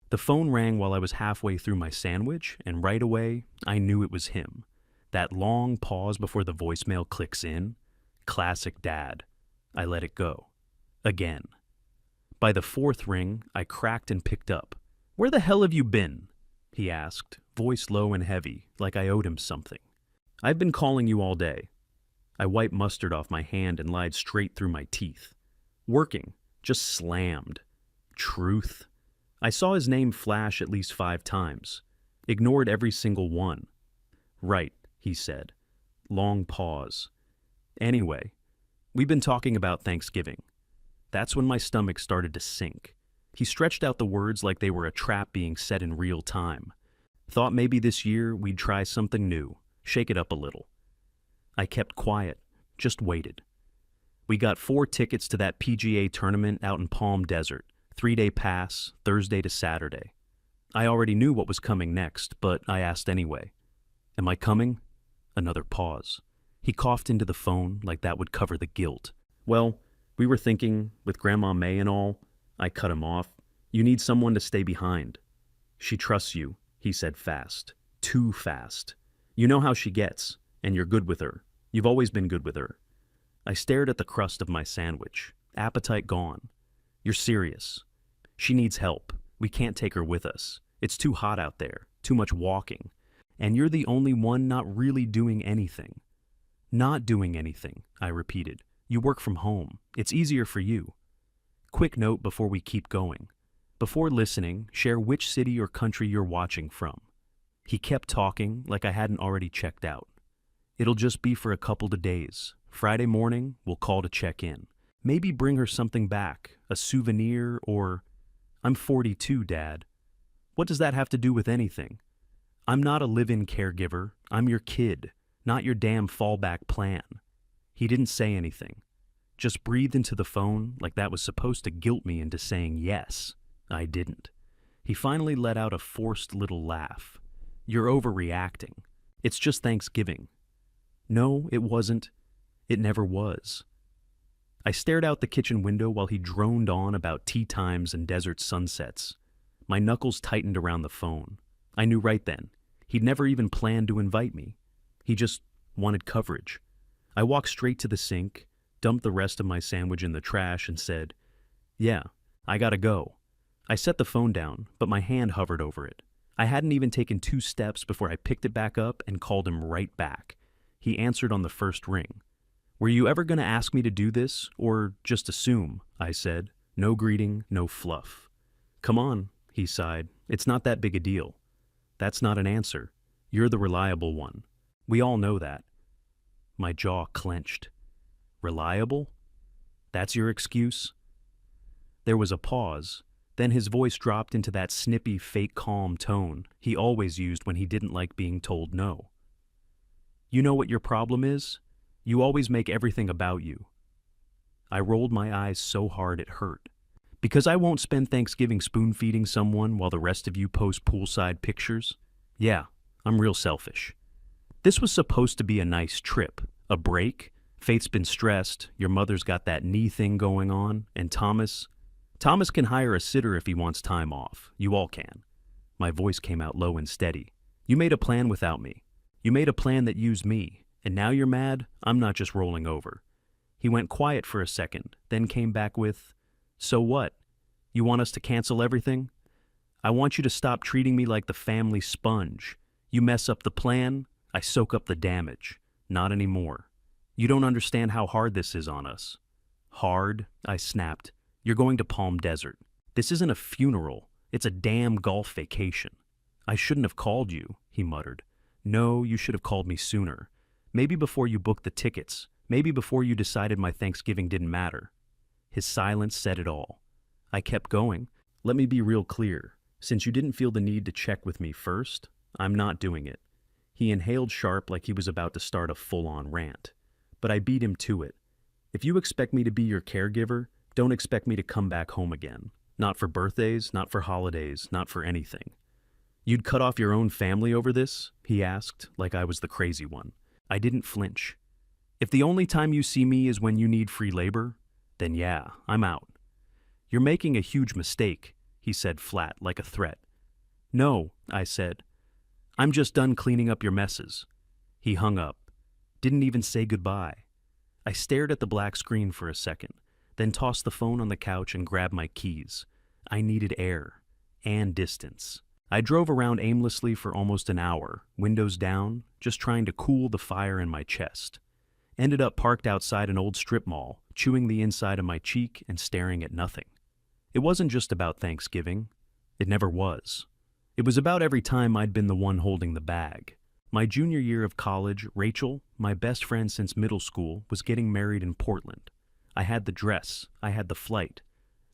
The phone rang while I was halfway through my sandwich, and right away, I knew it was him. That long pause before the voicemail clicks in. Classic dad. I let it go. Again. By the fourth ring, I cracked and picked up. "Where the hell have you been?" he asked, voice low and heavy, like I owed him something. "I've been calling you all day." I wiped mustard off my hand and lied straight through my teeth. "Working. Just slammed." Truth. I saw his name flash at least 5 times. Ignored every single one. "Right," he said. Long pause. "Anyway, we've been talking about Thanksgiving." That's when my stomach started to sink. He stretched out the words like they were a trap being set in real time. Thought maybe this year we'd try something new, shake it up a little. I kept quiet, just waited. We got 4 tickets to that PGA tournament out in Palm Desert, 3-day pass, Thursday to Saturday. I already knew what was coming next, but I asked anyway. "Am I coming?" Another pause. He coughed into the phone like that would cover the guilt. "Well, we were thinking, with Grandma May and all." I cut him off. "You need someone to stay behind." "She trusts you," he said fast. Too fast. "You know how she gets, and you're good with her. You've always been good with her." I stared at the crust of my sandwich. Appetite gone. "You're serious. She needs help. We can't take her with us. It's too hot out there. Too much walking. And you're the only one not really doing anything." "Not doing anything," I repeated. "You work from home. It's easier for you." Quick note before we keep going. Before listening, share which city or country you're watching from. He kept talking like I hadn't already checked out. "It'll just be for a couple of days. Friday morning, we'll call to check in. Maybe bring her something back, a souvenir or..." "I'm 42, Dad." "What does that have to do with anything?" "I'm not a live-in caregiver. I'm your kid, not your damn fallback plan." He didn't say anything. Just breathed into the phone like that was supposed to guilt me into saying yes. I didn't. He finally let out a forced little laugh. "You're overreacting. It's just Thanksgiving." No, it wasn't. It never was. I stared out the kitchen window while he droned on about tea times and desert sunsets. My knuckles tightened around the phone. I knew right then. He'd never even planned to invite me. He just wanted coverage. I walked straight to the sink, dumped the rest of my sandwich in the trash, and said, "Yeah, I gotta go." I set the phone down, but my hand hovered over it. I hadn't even taken 2 steps before I picked it back up and called him right back. He answered on the first ring. "Were you ever gonna ask me to do this, or just assume?" I said. No greeting, no fluff. "Come on," he sighed. "It's not that big a deal." "That's not an answer. You're the reliable one. We all know that." My jaw clenched. "Reliable? That's your excuse?" There was a pause. Then his voice dropped into that snippy, fake calm tone he always used when he didn't like being told no. "You know what your problem is? You always make everything about you." I rolled my eyes so hard it hurt. "Because I won't spend Thanksgiving spoon-feeding someone while the rest of you post poolside pictures? Yeah, I'm real selfish." This was supposed to be a nice trip, a break. Faith's been stressed, your mother's got that knee thing going on, and Thomas can hire a sitter if he wants time off. You all can. My voice came out low and steady. "You made a plan without me. You made a plan that used me, and now you're mad? I'm not just rolling over." He went quiet for a second, then came back with, "So what? You want us to cancel everything? I want you to stop treating me like the family sponge. You mess up the plan, I soak up the damage. Not anymore. You don't understand how hard this is on us." "Hard?" I snapped. "You're going to Palm Desert. This isn't a funeral. It's a damn golf vacation." "I shouldn't have called you," he muttered. "No, you should have called me sooner. Maybe before you booked the tickets. Maybe before you decided my Thanksgiving didn't matter." His silence said it all. I kept going. "Let me be real clear. Since you didn't feel the need to check with me first, I'm not doing it." He inhaled sharp like he was about to start a full-on rant. But I beat him to it. "If you expect me to be your caregiver, don't expect me to come back home again. Not for birthdays, not for holidays, not for anything." "You'd cut off your own family over this?" he asked, like I was the crazy one. I didn't flinch. "If the only time you see me is when you need free labor, then yeah, I'm out." "You're making a huge mistake," he said flat, like a threat. No, I said. I'm just done cleaning up your messes. He hung up. Didn't even say goodbye. I stared at the black screen for a second, then tossed the phone on the couch and grabbed my keys. I needed air. And distance. I drove around aimlessly for almost an hour, windows down, just trying to cool the fire in my chest. Ended up parked outside an old strip mall, chewing the inside of my cheek and staring at nothing. It wasn't just about Thanksgiving. It never was. It was about every time I'd been the one holding the bag. My junior year of college, Rachel, my best friend since middle school, was getting married in Portland. I had the dress. I had the flight.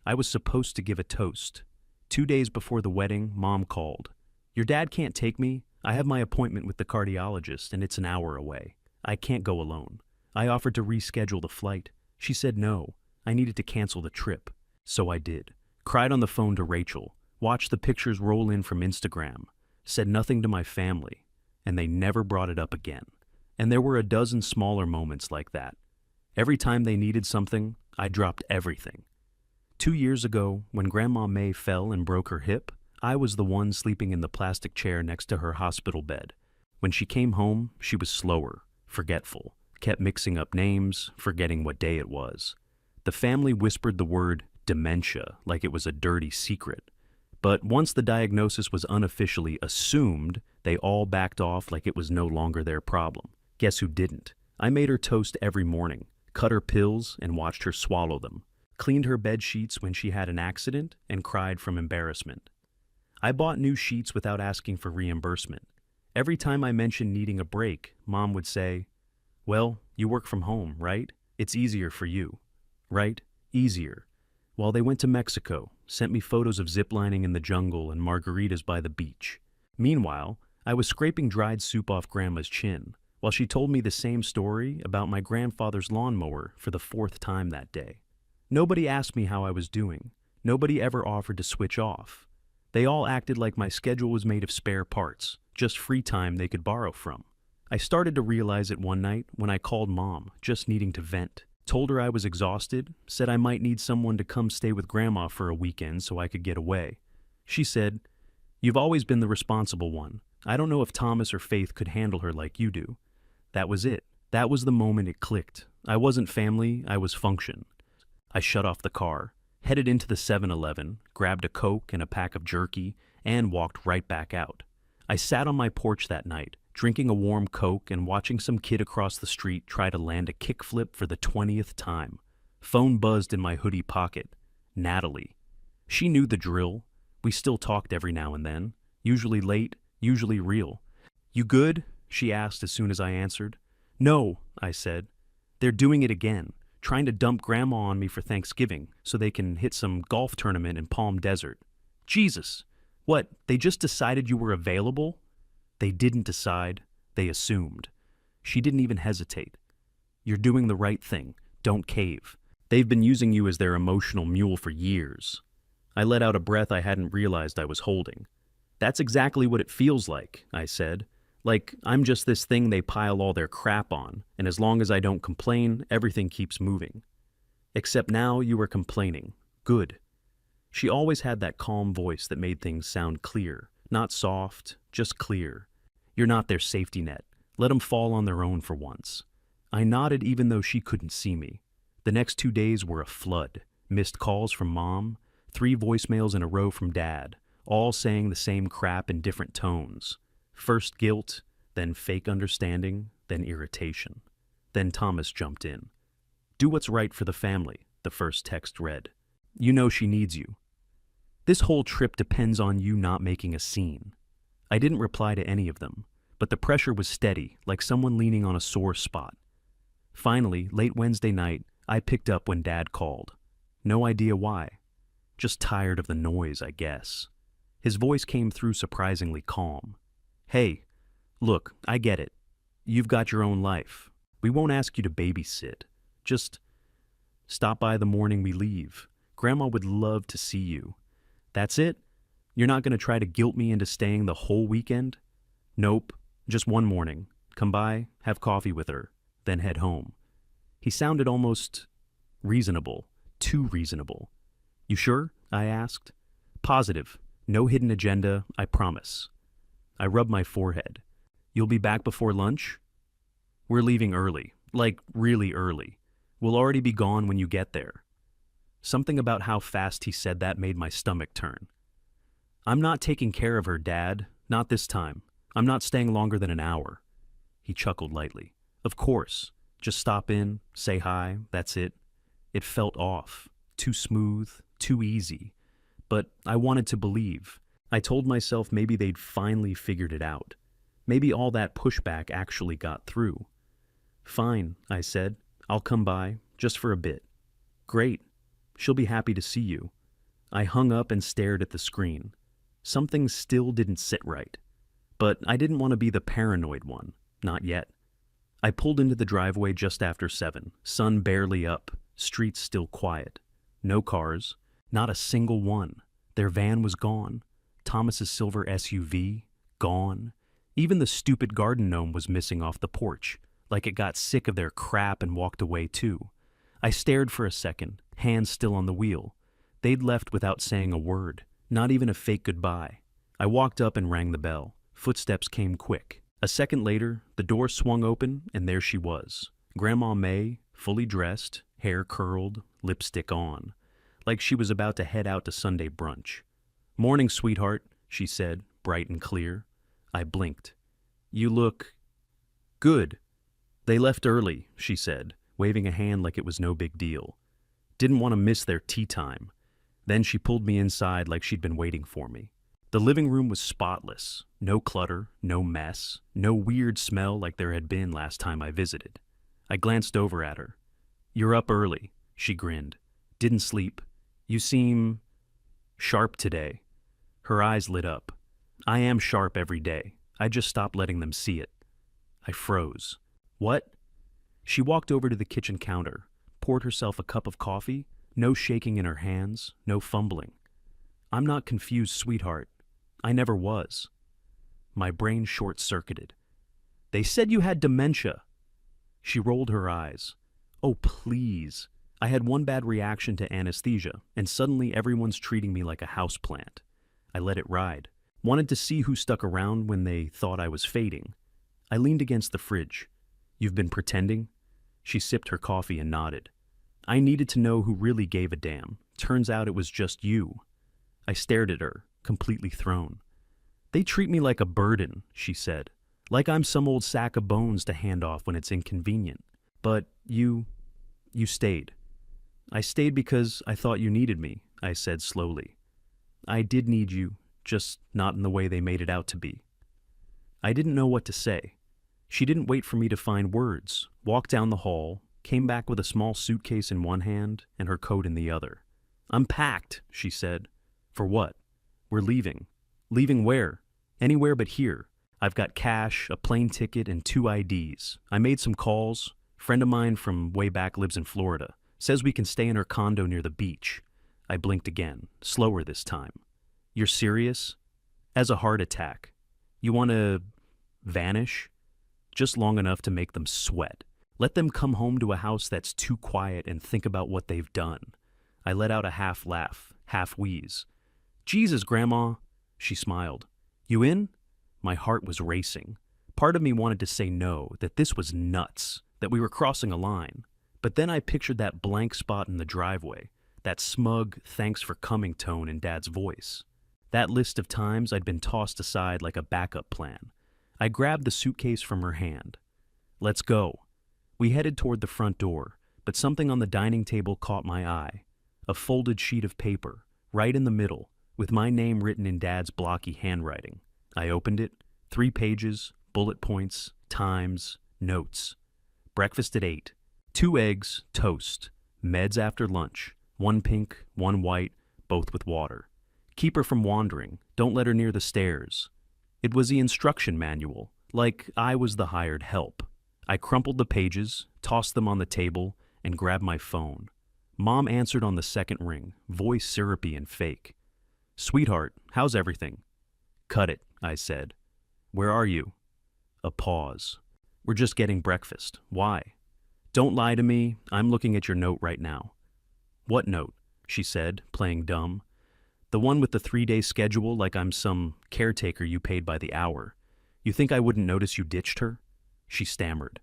I was supposed to give a toast. 2 days before the wedding, Mom called. Your dad can't take me. I have my appointment with the cardiologist and it's an hour away. I can't go alone. I offered to reschedule the flight. She said no. I needed to cancel the trip. So I did. Cried on the phone to Rachel. Watched the pictures roll in from Instagram. Said nothing to my family. And they never brought it up again. And there were a dozen smaller moments like that. Every time they needed something, I dropped everything. 2 years ago, when Grandma May fell and broke her hip, I was the one sleeping in the plastic chair next to her hospital bed. When she came home, she was slower, forgetful, kept mixing up names, forgetting what day it was. The family whispered the word dementia like it was a dirty secret. But once the diagnosis was unofficially assumed, they all backed off like it was no longer their problem. Guess who didn't? I made her toast every morning, cut her pills, and watched her swallow them. Cleaned her bed sheets when she had an accident, and cried from embarrassment. I bought new sheets without asking for reimbursement. Every time I mentioned needing a break, Mom would say, well, you work from home, right? It's easier for you. Right? Easier. While they went to Mexico, sent me photos of ziplining in the jungle and margaritas by the beach. Meanwhile, I was scraping dried soup off Grandma's chin, while she told me the same story about my grandfather's lawnmower for the 4th time that day. Nobody asked me how I was doing. Nobody ever offered to switch off. They all acted like my schedule was made of spare parts, just free time they could borrow from. I started to realize it one night when I called Mom, just needing to vent. Told her I was exhausted, said I might need someone to come stay with Grandma for a weekend so I could get away. She said, you've always been the responsible one. I don't know if Thomas or Faith could handle her like you do. That was it. That was the moment it clicked. I wasn't family, I was function. I shut off the car, headed into the 7-Eleven, grabbed a Coke and a pack of jerky, and walked right back out. I sat on my porch that night, drinking a warm Coke and watching some kid across the street try to land a kickflip for the 20th time. Phone buzzed in my hoodie pocket. Natalie. She knew the drill. We still talked every now and then, usually late, usually real. You good? She asked as soon as I answered. No, I said. They're doing it again. Trying to dump Grandma on me for Thanksgiving so they can hit some golf tournament in Palm Desert. Jesus! What, they just decided you were available? They didn't decide. They assumed. She didn't even hesitate. You're doing the right thing. Don't cave. They've been using you as their emotional mule for years. I let out a breath I hadn't realized I was holding. That's exactly what it feels like, I said. Like, I'm just this thing they pile all their crap on, and as long as I don't complain, everything keeps moving. Except now you are complaining. Good. She always had that calm voice that made things sound clear. Not soft, just clear. You're not their safety net. Let them fall on their own for once. I nodded even though she couldn't see me. The next 2 days were a flood. Missed calls from Mom, 3 voicemails in a row from Dad, all saying the same crap in different tones. First guilt, then fake understanding, then irritation. Then Thomas jumped in. Do what's right for the family, the first text read. You know she needs you. This whole trip depends on you not making a scene. I didn't reply to any of them, but the pressure was steady, like someone leaning on a sore spot. Finally, late Wednesday night, I picked up when Dad called. No idea why. Just tired of the noise, I guess. His voice came through surprisingly calm. Hey, look, I get it. You've got your own life. We won't ask you to babysit. Just stop by the morning we leave. Grandma would love to see you. That's it? You're not going to try to guilt me into staying the whole weekend? Nope, just one morning. Come by, have coffee with her, then head home. He sounded almost reasonable, too reasonable. You sure? I asked. Positive. No hidden agenda, I promise. I rub my forehead. You'll be back before lunch? We're leaving early. Like, really early. We'll already be gone when you get there. Something about how fast he said that made my stomach turn. I'm not taking care of her, Dad. Not this time. I'm not staying longer than an hour. He chuckled lightly. Of course. Just stop in, say hi, that's it. It felt off. Too smooth, too easy. But I wanted to believe. I told myself maybe they'd finally figured it out. Maybe all that pushback actually got through. Fine, I said. I'll come by, just for a bit. Great. She'll be happy to see you. I hung up and stared at the screen. Something still didn't sit right. But I didn't want to be the paranoid one. Not yet. I pulled into the driveway just after 7, sun barely up, streets still quiet. No cars, not a single one. Their van was gone. Thomas's silver SUV, gone. Even the stupid garden gnome was missing off the porch, like it got sick of their crap and walked away too. I stared for a second, hands still on the wheel. They'd left without saying a word, not even a fake goodbye. I walked up and rang the bell. Footsteps came quick. A second later, the door swung open, and there she was. Grandma May, fully dressed, hair curled, lipstick on, like she was about to head out to Sunday brunch. Morning, sweetheart, she said, bright and clear. I blinked. You look good. They left early, she said, waving a hand like it was no big deal. Didn't want to miss their tea time. Then she pulled me inside like she'd been waiting for me. The living room was spotless. No clutter, no mess, no weird smell like there had been last time I visited. I glanced over at her. You're up early, she grinned. Didn't sleep. You seem sharp today. Her eyes lit up. I am sharp every day. I just stopped letting them see it. I froze. What? She walked over to the kitchen counter, poured herself a cup of coffee, no shaking in her hands, no fumbling. I'm not confused, sweetheart. I never was. My brain short-circuited. They said you had dementia. She rolled her eyes. Oh, please. I had one bad reaction to anesthesia, and suddenly everyone's treating me like a houseplant. I let it ride. Wanted to see who stuck around when they thought I was fading. I leaned against the fridge. You've been pretending? She sipped her coffee and nodded. I needed to know who really gave a damn. Turns out it was just you. I stared at her, completely thrown. They treat me like a burden, she said. Like I'm some old sack of bones to hand off when it's inconvenient. But you stayed. I stayed because I thought you needed me, I said slowly. I did need you, just not in the way they made it out to be. I didn't know what to say. She didn't wait for me to find words, walked down the hall, came back with a small suitcase in one hand and her coat in the other. I'm packed, she said. For what? We're leaving. Leaving where? Anywhere but here. I've got cash, a plane ticket, and 2 IDs. I made some calls. Friend of mine from way back lives in Florida. Says we can stay in her condo near the beach. I blinked again, slower this time. You're serious? As a heart attack. You want to vanish? Just long enough to make them sweat. Let them come home to a house that's too quiet and think about what they've done. I let out a half laugh, half wheeze. Jesus, Grandma, she smiled. You in? My heart was racing. Part of me wanted to say no, that this was nuts, that we were crossing a line. But then I pictured that blank spot in the driveway, that smug thanks for coming tone in Dad's voice. That list of times I'd been tossed aside like a backup plan. I grabbed the suitcase from her hand. Let's go. We headed toward the front door, but something on the dining table caught my eye. A folded sheet of paper, right in the middle, with my name written in Dad's blocky handwriting. I opened it. 3 pages, bullet points, times, notes. Breakfast at 8. 2 eggs, toast. Meds after lunch. 1 pink, 1 white, both with water. Keep her from wandering. Don't let her near the stairs. It was the instruction manual, like I was the hired help. I crumpled the pages, tossed them on the table, and grabbed my phone. Mom answered on the second ring, voice syrupy and fake. Sweetheart, how's everything? Cut it, I said. Where are you? A pause. We're just getting breakfast. Why? Don't lie to me. I'm looking at your note right now. What note? She said, playing dumb. The one with the 3-day schedule like I'm some caretaker you paid by the hour. You think I wouldn't notice you ditched her? She stammered.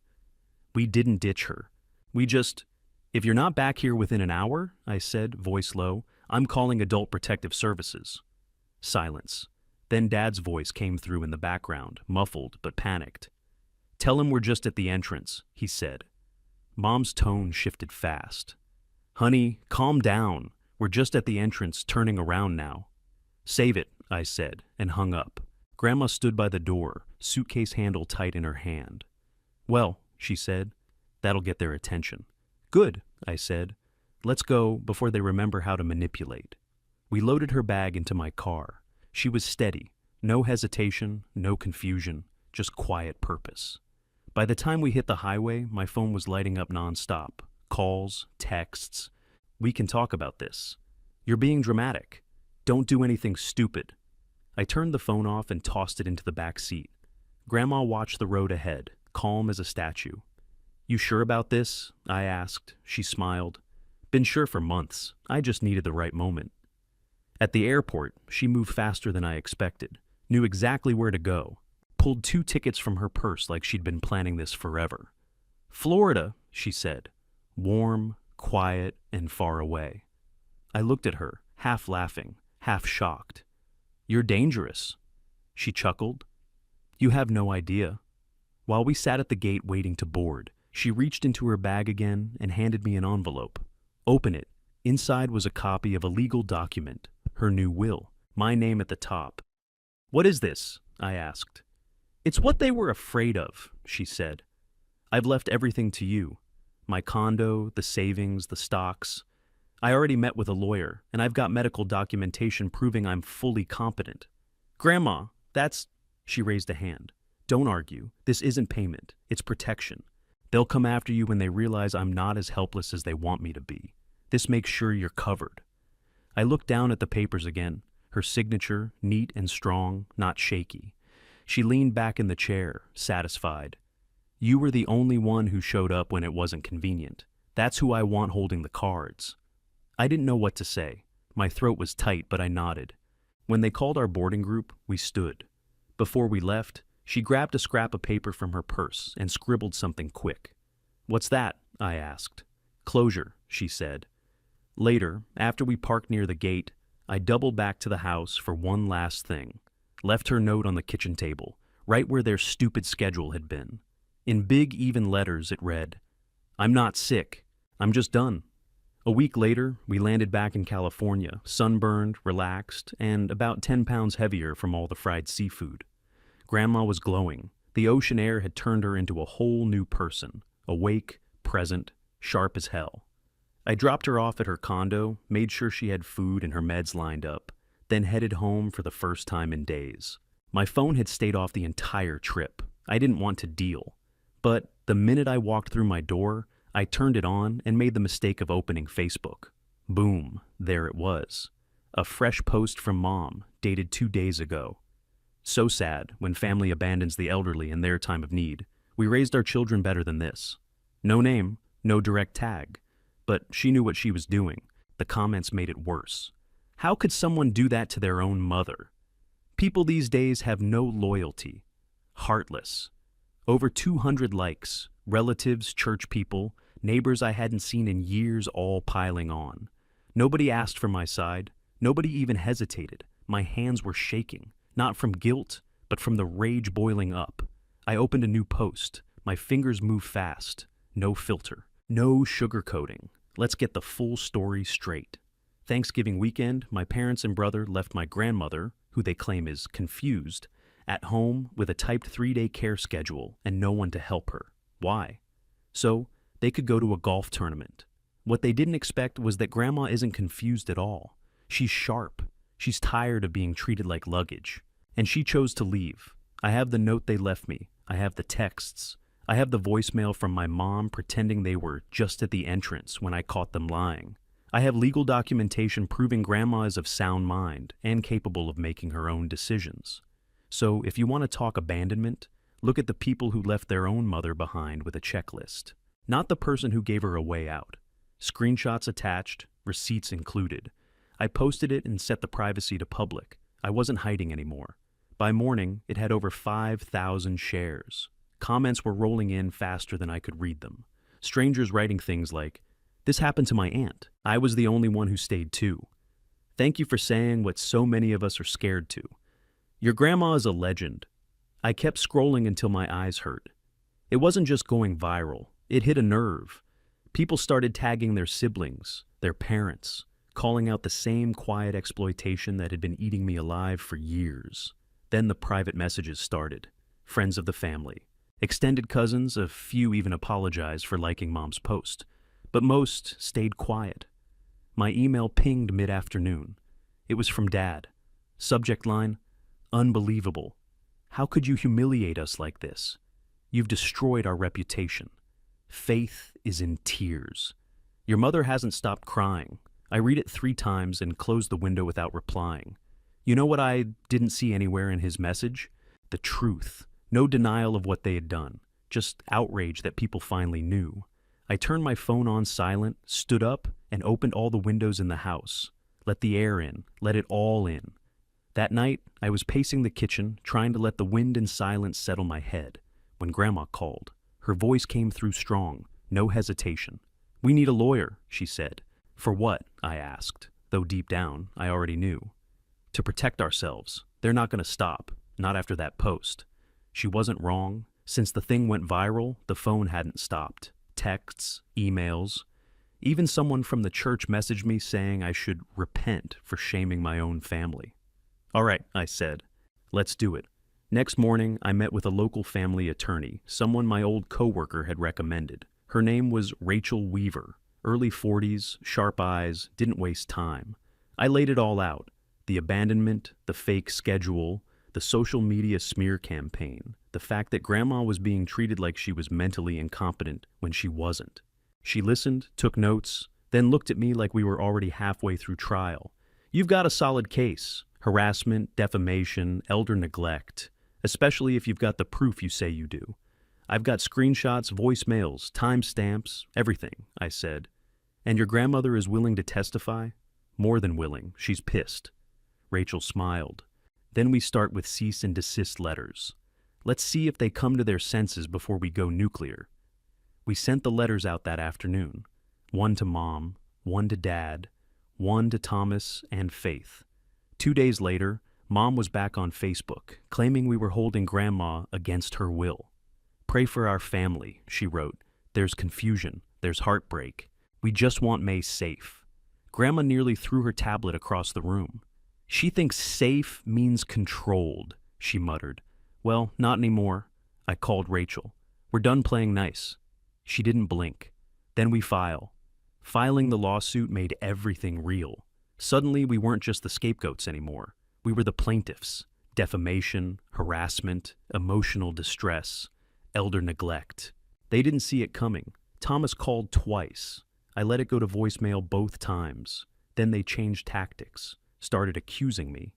We didn't ditch her. We just... If you're not back here within an hour, I said, voice low, I'm calling Adult Protective Services. Silence. Then Dad's voice came through in the background, muffled but panicked. Tell him we're just at the entrance, he said. Mom's tone shifted fast. Honey, calm down. We're just at the entrance, turning around now. Save it, I said, and hung up. Grandma stood by the door, suitcase handle tight in her hand. Well, she said, that'll get their attention. Good, I said. Let's go before they remember how to manipulate. We loaded her bag into my car. She was steady, no hesitation, no confusion, just quiet purpose. By the time we hit the highway, my phone was lighting up nonstop. Calls, texts. We can talk about this. You're being dramatic. Don't do anything stupid. I turned the phone off and tossed it into the back seat. Grandma watched the road ahead, calm as a statue. You sure about this? I asked. She smiled. Been sure for months. I just needed the right moment. At the airport, she moved faster than I expected, knew exactly where to go, pulled 2 tickets from her purse like she'd been planning this forever. Florida, she said, warm, quiet, and far away. I looked at her, half laughing, half shocked. You're dangerous. She chuckled. You have no idea. While we sat at the gate waiting to board, she reached into her bag again and handed me an envelope. Open it. Inside was a copy of a legal document, her new will, my name at the top. What is this? I asked. It's what they were afraid of, she said. I've left everything to you. My condo, the savings, the stocks. I already met with a lawyer, and I've got medical documentation proving I'm fully competent. Grandma, that's... She raised a hand. Don't argue. This isn't payment. It's protection. They'll come after you when they realize I'm not as helpless as they want me to be. This makes sure you're covered. I looked down at the papers again, her signature, neat and strong, not shaky. She leaned back in the chair, satisfied. You were the only one who showed up when it wasn't convenient. That's who I want holding the cards. I didn't know what to say. My throat was tight, but I nodded. When they called our boarding group, we stood. Before we left, she grabbed a scrap of paper from her purse and scribbled something quick. What's that? I asked. Closure, she said. Later, after we parked near the gate, I doubled back to the house for one last thing. Left her note on the kitchen table, right where their stupid schedule had been. In big, even letters, it read, I'm not sick. I'm just done. A week later, we landed back in California, sunburned, relaxed, and about 10 pounds heavier from all the fried seafood. Grandma was glowing. The ocean air had turned her into a whole new person, awake, present, sharp as hell. I dropped her off at her condo, made sure she had food and her meds lined up, then headed home for the first time in days. My phone had stayed off the entire trip. I didn't want to deal. But the minute I walked through my door, I turned it on and made the mistake of opening Facebook. Boom, there it was. A fresh post from Mom, dated 2 days ago. So sad when family abandons the elderly in their time of need. We raised our children better than this. No name, no direct tag. But she knew what she was doing. The comments made it worse. How could someone do that to their own mother? People these days have no loyalty. Heartless. Over 200 likes, relatives, church people, neighbors I hadn't seen in years all piling on. Nobody asked for my side. Nobody even hesitated. My hands were shaking, not from guilt, but from the rage boiling up. I opened a new post. My fingers moved fast. No filter. No sugarcoating. Let's get the full story straight. Thanksgiving weekend, my parents and brother left my grandmother, who they claim is confused, at home with a typed 3-day care schedule and no one to help her. Why? So they could go to a golf tournament. What they didn't expect was that Grandma isn't confused at all. She's sharp. She's tired of being treated like luggage. And she chose to leave. I have the note they left me. I have the texts. I have the voicemail from my mom pretending they were just at the entrance when I caught them lying. I have legal documentation proving Grandma is of sound mind and capable of making her own decisions. So if you want to talk abandonment, look at the people who left their own mother behind with a checklist. Not the person who gave her a way out. Screenshots attached, receipts included. I posted it and set the privacy to public. I wasn't hiding anymore. By morning, it had over 5,000 shares. Comments were rolling in faster than I could read them. Strangers writing things like, "This happened to my aunt. I was the only one who stayed too. Thank you for saying what so many of us are scared to. Your grandma is a legend." I kept scrolling until my eyes hurt. It wasn't just going viral. It hit a nerve. People started tagging their siblings, their parents, calling out the same quiet exploitation that had been eating me alive for years. Then the private messages started. Friends of the family. Extended cousins, a few even apologized for liking Mom's post. But most stayed quiet. My email pinged mid-afternoon. It was from Dad. Subject line, "Unbelievable. How could you humiliate us like this? You've destroyed our reputation. Faith is in tears. Your mother hasn't stopped crying." I read it 3 times and closed the window without replying. You know what I didn't see anywhere in his message? The truth. No denial of what they had done. Just outrage that people finally knew. I turned my phone on silent, stood up, and opened all the windows in the house. Let the air in. Let it all in. That night, I was pacing the kitchen, trying to let the wind and silence settle my head, when Grandma called. Her voice came through strong, no hesitation. "We need a lawyer," she said. "For what?" I asked, though deep down, I already knew. "To protect ourselves. They're not going to stop, not after that post." She wasn't wrong. Since the thing went viral, the phone hadn't stopped. Texts, emails. Even someone from the church messaged me saying I should repent for shaming my own family. "All right," I said. "Let's do it." Next morning, I met with a local family attorney, someone my old coworker had recommended. Her name was Rachel Weaver. Early 40s, sharp eyes, didn't waste time. I laid it all out. The abandonment, the fake schedule, the social media smear campaign, the fact that Grandma was being treated like she was mentally incompetent when she wasn't. She listened, took notes, then looked at me like we were already halfway through trial. "You've got a solid case. Harassment, defamation, elder neglect. Especially if you've got the proof you say you do. I've got screenshots, voicemails, timestamps, everything," I said. "And your grandmother is willing to testify?" "More than willing. She's pissed." Rachel smiled. "Then we start with cease and desist letters. Let's see if they come to their senses before we go nuclear." We sent the letters out that afternoon. One to Mom, one to Dad, one to Thomas and Faith. 2 days later, Mom was back on Facebook, claiming we were holding Grandma against her will. "Pray for our family," she wrote. "There's confusion. There's heartbreak. We just want May safe." Grandma nearly threw her tablet across the room. "She thinks safe means controlled," she muttered. "Well, not anymore." I called Rachel. "We're done playing nice." She didn't blink. Then we file. Filing the lawsuit made everything real. Suddenly, we weren't just the scapegoats anymore. We were the plaintiffs. Defamation, harassment, emotional distress, elder neglect. They didn't see it coming. Thomas called twice. I let it go to voicemail both times. Then they changed tactics, started accusing me.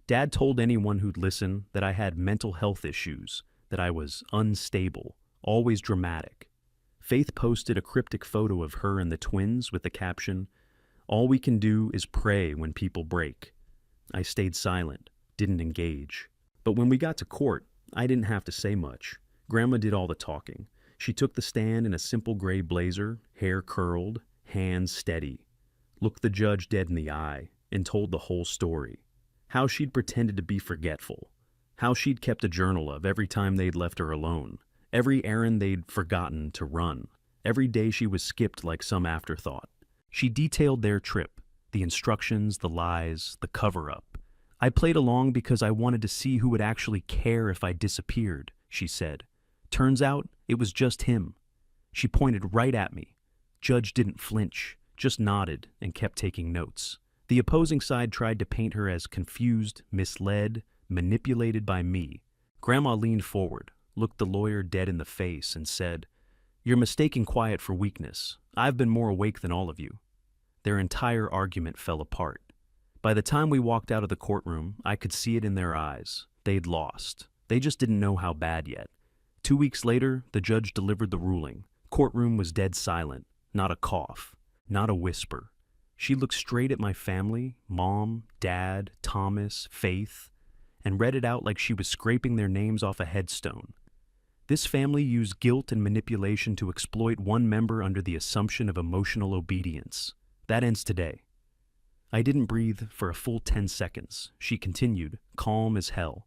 Dad told anyone who'd listen that I had mental health issues, that I was unstable, always dramatic. Faith posted a cryptic photo of her and the twins with the caption, "All we can do is pray when people break." I stayed silent, didn't engage. But when we got to court, I didn't have to say much. Grandma did all the talking. She took the stand in a simple gray blazer, hair curled, hands steady. Looked the judge dead in the eye and told the whole story. How she'd pretended to be forgetful. How she'd kept a journal of every time they'd left her alone. Every errand they'd forgotten to run. Every day she was skipped like some afterthought. She detailed their trip, the instructions, the lies, the cover-up. "I played along because I wanted to see who would actually care if I disappeared," she said. "Turns out it was just him." She pointed right at me. Judge didn't flinch, just nodded and kept taking notes. The opposing side tried to paint her as confused, misled, manipulated by me. Grandma leaned forward, looked the lawyer dead in the face, and said, "You're mistaking quiet for weakness. I've been more awake than all of you." Their entire argument fell apart. By the time we walked out of the courtroom, I could see it in their eyes. They'd lost. They just didn't know how bad yet. 2 weeks later, the judge delivered the ruling. Courtroom was dead silent. Not a cough. Not a whisper. She looked straight at my family, Mom, Dad, Thomas, Faith, and read it out like she was scraping their names off a headstone. This family used guilt and manipulation to exploit one member under the assumption of emotional obedience. That ends today. I didn't breathe for a full 10 seconds. She continued, calm as hell.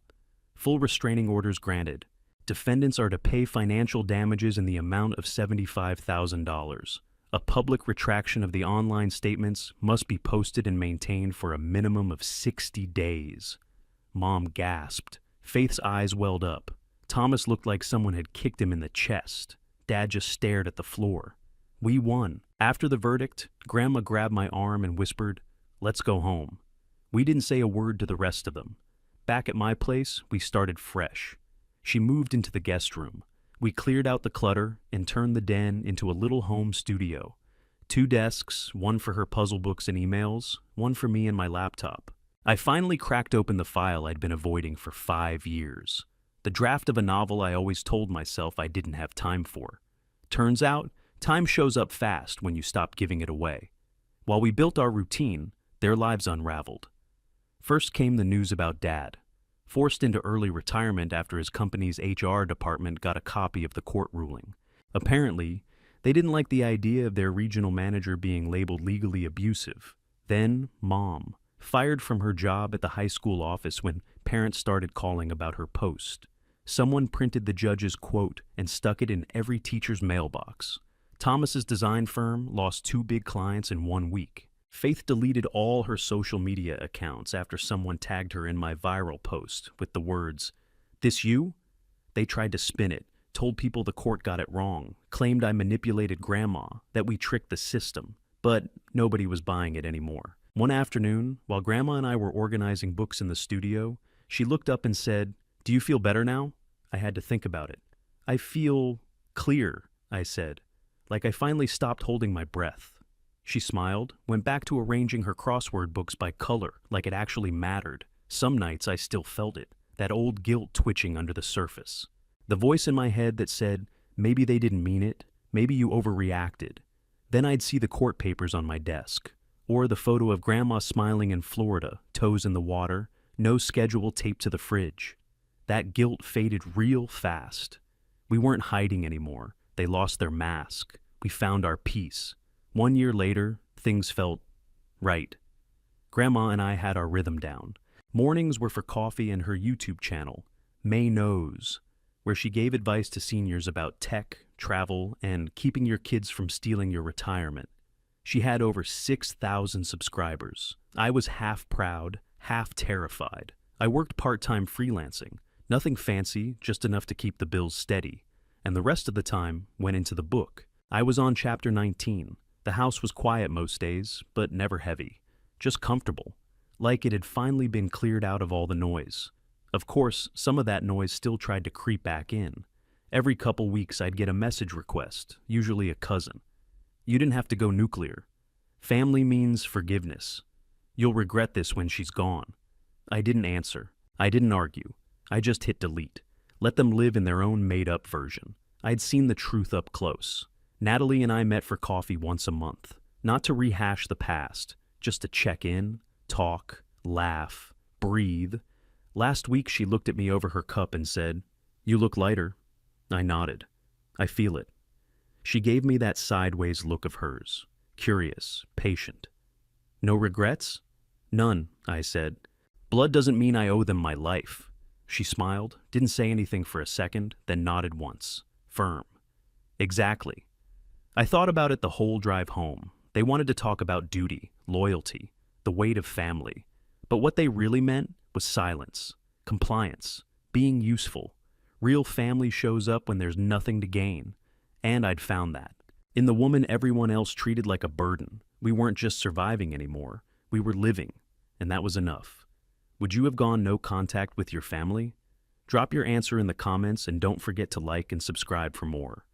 Full restraining orders granted. Defendants are to pay financial damages in the amount of $75,000. A public retraction of the online statements must be posted and maintained for a minimum of 60 days. Mom gasped. Faith's eyes welled up. Thomas looked like someone had kicked him in the chest. Dad just stared at the floor. We won. After the verdict, Grandma grabbed my arm and whispered, "Let's go home." We didn't say a word to the rest of them. Back at my place, we started fresh. She moved into the guest room. We cleared out the clutter and turned the den into a little home studio. 2 desks, one for her puzzle books and emails, one for me and my laptop. I finally cracked open the file I'd been avoiding for 5 years. The draft of a novel I always told myself I didn't have time for. Turns out, time shows up fast when you stop giving it away. While we built our routine, their lives unraveled. First came the news about Dad. Forced into early retirement after his company's HR department got a copy of the court ruling. Apparently, they didn't like the idea of their regional manager being labeled legally abusive. Then, Mom, fired from her job at the high school office when parents started calling about her post. Someone printed the judge's quote and stuck it in every teacher's mailbox. Thomas's design firm lost 2 big clients in 1 week. Faith deleted all her social media accounts after someone tagged her in my viral post with the words, "This you?" They tried to spin it, told people the court got it wrong, claimed I manipulated Grandma, that we tricked the system, but nobody was buying it anymore. One afternoon, while Grandma and I were organizing books in the studio, she looked up and said, "Do you feel better now?" I had to think about it. "I feel clear," I said, like I finally stopped holding my breath. She smiled, went back to arranging her crossword books by color, like it actually mattered. Some nights I still felt it, that old guilt twitching under the surface. The voice in my head that said, maybe they didn't mean it, maybe you overreacted. Then I'd see the court papers on my desk, or the photo of Grandma smiling in Florida, toes in the water, no schedule taped to the fridge. That guilt faded real fast. We weren't hiding anymore. They lost their mask. We found our peace. 1 year later, things felt right. Grandma and I had our rhythm down. Mornings were for coffee and her YouTube channel, May Knows, where she gave advice to seniors about tech, travel, and keeping your kids from stealing your retirement. She had over 6,000 subscribers. I was half proud, half terrified. I worked part-time freelancing, nothing fancy, just enough to keep the bills steady, and the rest of the time went into the book. I was on chapter 19. The house was quiet most days, but never heavy, just comfortable, like it had finally been cleared out of all the noise. Of course, some of that noise still tried to creep back in. Every couple weeks I'd get a message request, usually a cousin. "You didn't have to go nuclear. Family means forgiveness. You'll regret this when she's gone." I didn't answer. I didn't argue. I just hit delete. Let them live in their own made-up version. I'd seen the truth up close. Natalie and I met for coffee once a month, not to rehash the past, just to check in, talk, laugh, breathe. Last week she looked at me over her cup and said, "You look lighter." I nodded. "I feel it." She gave me that sideways look of hers, curious, patient. "No regrets?" "None," I said. "Blood doesn't mean I owe them my life." She smiled, didn't say anything for a second, then nodded once, firm. "Exactly." I thought about it the whole drive home. They wanted to talk about duty, loyalty, the weight of family. But what they really meant was silence, compliance, being useful. Real family shows up when there's nothing to gain. And I'd found that. In the woman everyone else treated like a burden, we weren't just surviving anymore. We were living, and that was enough. Would you have gone no contact with your family? Drop your answer in the comments and don't forget to like and subscribe for more.